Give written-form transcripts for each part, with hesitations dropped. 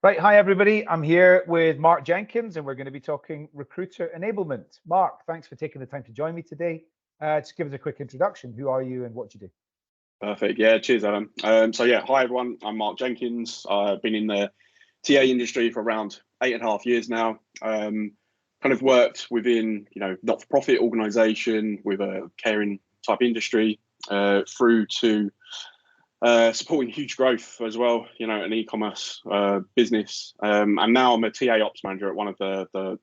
Right, hi everybody. I'm here with Mark Jenkins, and we're going to be talking recruiter enablement. Mark, thanks for taking the time to join me today. Just give us a quick introduction. Who are you and what do you do? Perfect. Yeah, cheers, Alan. Hi everyone. I'm Mark Jenkins. I've been in the TA industry for around 8.5 years now. Kind of worked within, not-for-profit organisation with a caring type industry through to supporting huge growth as well. An e-commerce business, and now I'm a TA ops manager at one of the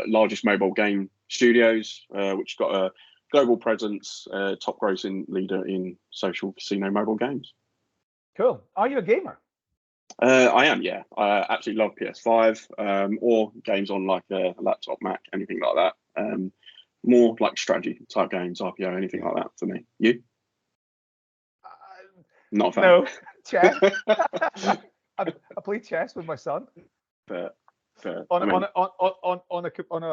largest mobile game studios, which got a global presence, top grossing leader in social casino mobile games. Cool. Are you a gamer? I am, yeah. I absolutely love PS5 or games on like a laptop, Mac, anything like that. More like strategy type games, RPO, anything like that for me. You? Not a fan. No, chess. I play chess with my son. Fair. On a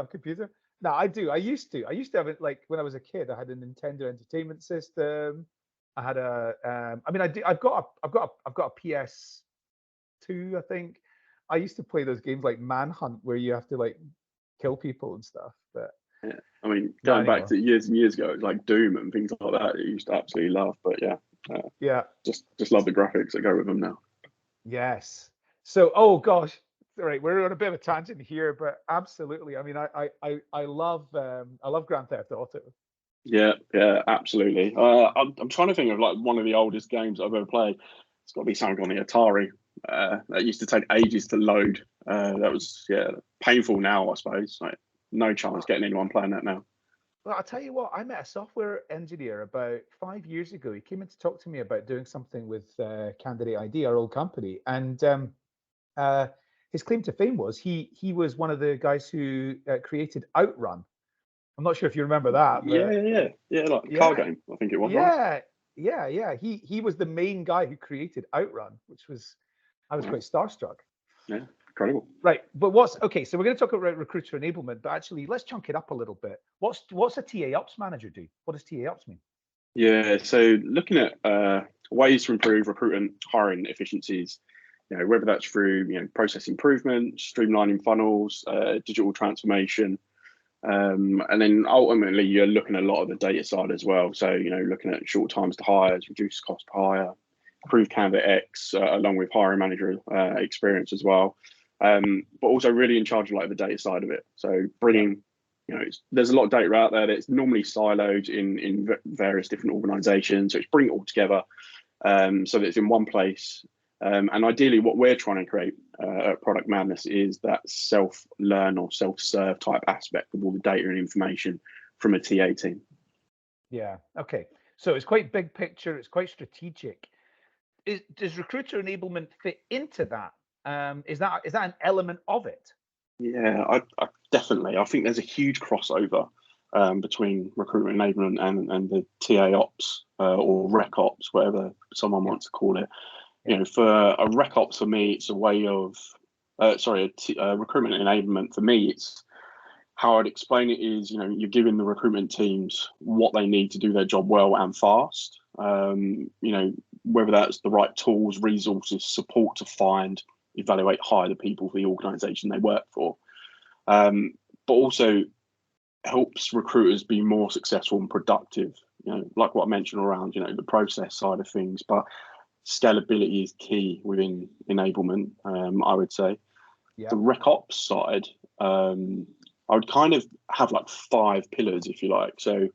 computer. No, I do. I used to have it like when I was a kid. I had a Nintendo Entertainment System. I had a. I've got a PS2. I think. I used to play those games like Manhunt, where you have to like kill people and stuff. But yeah, going back to years and years ago, it's like Doom and things like that. I used to absolutely love. But yeah, just love the graphics that go with them now. Yes. So, oh gosh. All right, we're on a bit of a tangent here, but absolutely. I love Grand Theft Auto. Yeah, absolutely. I'm trying to think of like one of the oldest games I've ever played. It's got to be something on the Atari. That used to take ages to load. That was painful now, I suppose. Like no chance getting anyone playing that now. Well, I'll tell you what. I met a software engineer about 5 years ago. He came in to talk to me about doing something with Candidate ID, our old company, and his claim to fame was he was one of the guys who created Outrun. I'm not sure if you remember that. But like a car game, I think it was. Yeah, right? He was the main guy who created Outrun, which was I was quite starstruck. Yeah, incredible. Right, but okay? So we're going to talk about recruiter enablement, but actually let's chunk it up a little bit. What's a TA ops manager do? What does TA ops mean? Yeah, so looking at ways to improve recruitment hiring efficiencies. Whether that's through process improvement, streamlining funnels, digital transformation, and then ultimately you're looking at a lot of the data side as well. So looking at short times to hires, reduce cost per hire, improve candidate X, along with hiring manager experience as well. But also really in charge of like the data side of it. So bringing there's a lot of data out there that's normally siloed in various different organizations. So it's bringing it all together so that it's in one place. And ideally, what we're trying to create at Product Madness is that self-learn or self-serve type aspect of all the data and information from a TA team. Yeah. Okay. So it's quite big picture. It's quite strategic. Does recruiter enablement fit into that? Is that an element of it? Yeah, I definitely. I think there's a huge crossover between recruitment enablement and the TA ops or rec ops, whatever someone wants to call it. For a rec ops, for me, it's a way of, recruitment enablement for me, it's how I'd explain it is, you're giving the recruitment teams what they need to do their job well and fast. Whether that's the right tools, resources, support to find, evaluate, hire the people for the organization they work for. But also helps recruiters be more successful and productive, like what I mentioned around, the process side of things, but scalability is key within enablement, I would say. The rec ops side, I would kind of have like 5 pillars, if you like. So,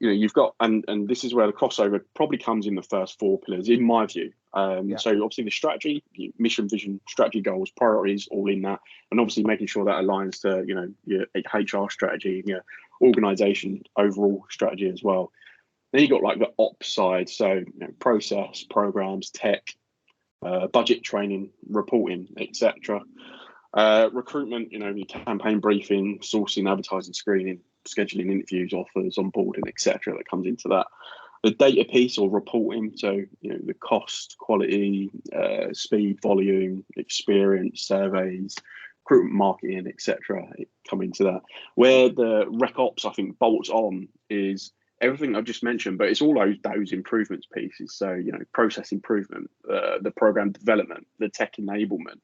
you've got, and this is where the crossover probably comes in the first 4 pillars, in my view. So obviously the strategy, mission, vision, strategy, goals, priorities, all in that, and obviously making sure that aligns to, your HR strategy, your organization overall strategy as well. Then you got like the ops side, so process, programs, tech, budget, training, reporting, etc. Recruitment, your campaign briefing, sourcing, advertising, screening, scheduling interviews, offers, onboarding, etc. That comes into that. The data piece or reporting, so the cost, quality, speed, volume, experience, surveys, recruitment marketing, etc. come into that. Where the rec ops, I think, bolts on is everything I've just mentioned, but it's all those improvements pieces. So, process improvement, the program development, the tech enablement,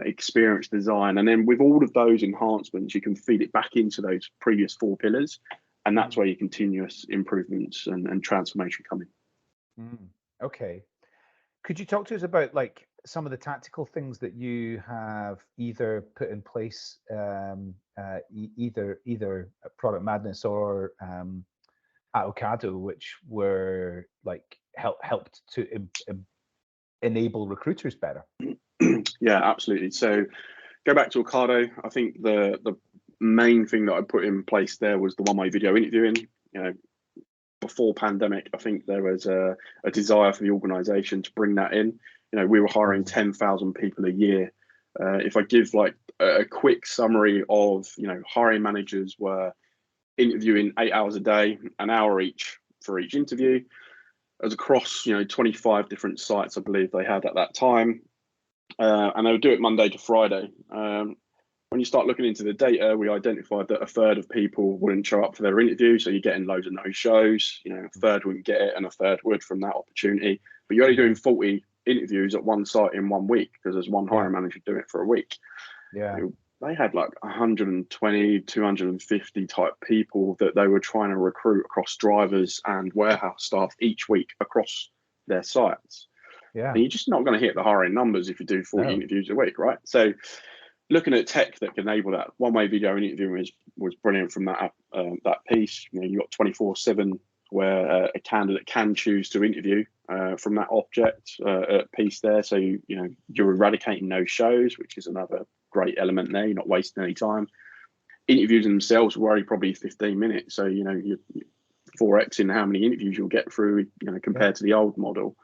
experience design. And then with all of those enhancements, you can feed it back into those previous 4 pillars. And that's where your continuous improvements and transformation come in. Okay. Could you talk to us about like some of the tactical things that you have either put in place, either at Product Madness or at Ocado, which were like helped to enable recruiters better? Yeah, absolutely. So go back to Ocado. I think the main thing that I put in place there was the one-way video interviewing. Before pandemic, I think there was a desire for the organization to bring that in. We were hiring 10,000 people a year. If I give like a quick summary of, hiring managers were interviewing 8 hours a day, an hour each for each interview. It was across, 25 different sites, I believe they had at that time. And they would do it Monday to Friday. When you start looking into the data, we identified that a third of people wouldn't show up for their interview. So you're getting loads of no-shows, a third wouldn't get it and a third would from that opportunity. But you're only doing 40 interviews at one site in 1 week because there's one hiring manager doing it for a week. Yeah. They had like 120, 250 type people that they were trying to recruit across drivers and warehouse staff each week across their sites. Yeah. And you're just not going to hit the hiring numbers if you do 40 interviews a week, right? So looking at tech that can enable that one-way video interviewing was brilliant from that piece. You got 24/7 where a candidate can choose to interview from that object piece there. So you're eradicating no shows, which is another great element there. You're not wasting any time. Interviews themselves were only probably 15 minutes, so you're 4x in how many interviews you'll get through, compared to the old model.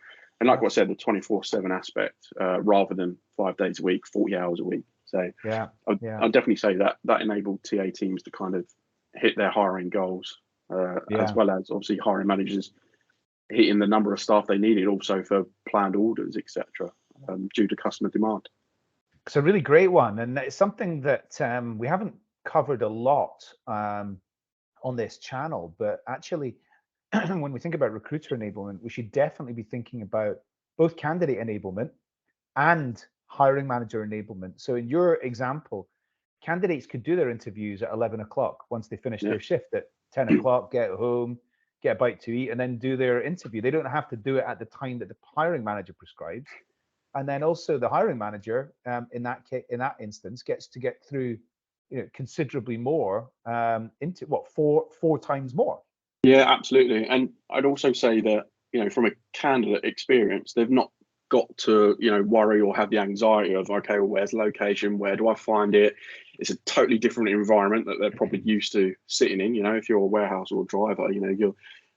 And like what I said, the 24/7 aspect, rather than 5 days a week, 40 hours a week. So I'd definitely say that enabled TA teams to kind of hit their hiring goals, as well as obviously hiring managers hitting the number of staff they needed also for planned orders, etc., due to customer demand. It's a really great one, and it's something that we haven't covered a lot on this channel, but actually when we think about recruiter enablement, we should definitely be thinking about both candidate enablement and hiring manager enablement. So in your example, candidates could do their interviews at 11 o'clock once they finish their shift at 10 o'clock, get home, get a bite to eat, and then do their interview. They don't have to do it at the time that the hiring manager prescribes. And then also the hiring manager, in that instance, gets to get through, considerably more, into what, four times more. Yeah, absolutely. And I'd also say that, from a candidate experience, they've not got to, worry or have the anxiety of, okay, well, where's location? Where do I find it? It's a totally different environment that they're probably used to sitting in. If you're a warehouse or a driver,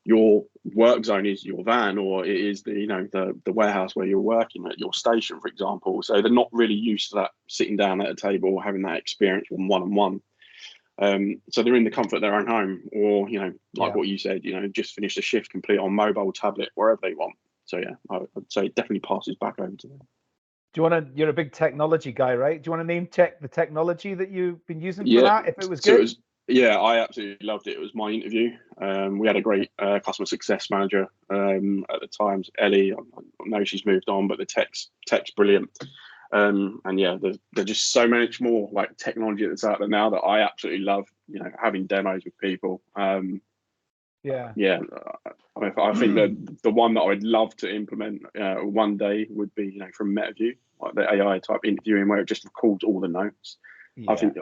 your work zone is your van, or it is the warehouse where you're working at your station, for example. So they're not really used to that sitting down at a table, having that experience one-on-one. So they're in the comfort of their own home, or what you said, just finish the shift, complete on mobile, tablet, wherever they want. So yeah, I'd say it definitely passes back over to them. You're a big technology guy, right? Do you want to name check the technology that you've been using for that, if it was good? I absolutely loved it. It was my interview. We had a great customer success manager at the time, Ellie. I know she's moved on, but the tech's brilliant. And yeah, there's just so much more like technology that's out there now that I absolutely love, having demos with people. I think that the one that I'd love to implement one day would be, from MetaView, like the AI type interviewing where it just records all the notes. I think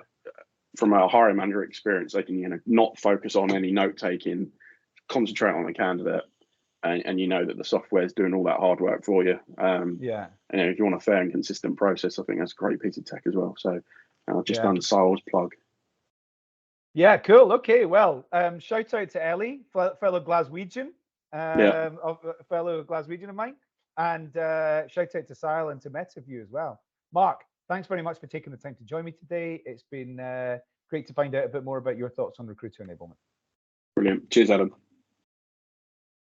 from a hiring manager experience, they can, not focus on any note taking, concentrate on the candidate, and that the software is doing all that hard work for you. And if you want a fair and consistent process, I think that's a great piece of tech as well. So I've just done the sales plug. Yeah, cool. Okay, well, shout out to Ellie, fellow Glaswegian, fellow Glaswegian of mine, and shout out to Sile and to MetaView as well. Mark, thanks very much for taking the time to join me today. It's been great to find out a bit more about your thoughts on recruiter enablement. Brilliant. Cheers, Adam.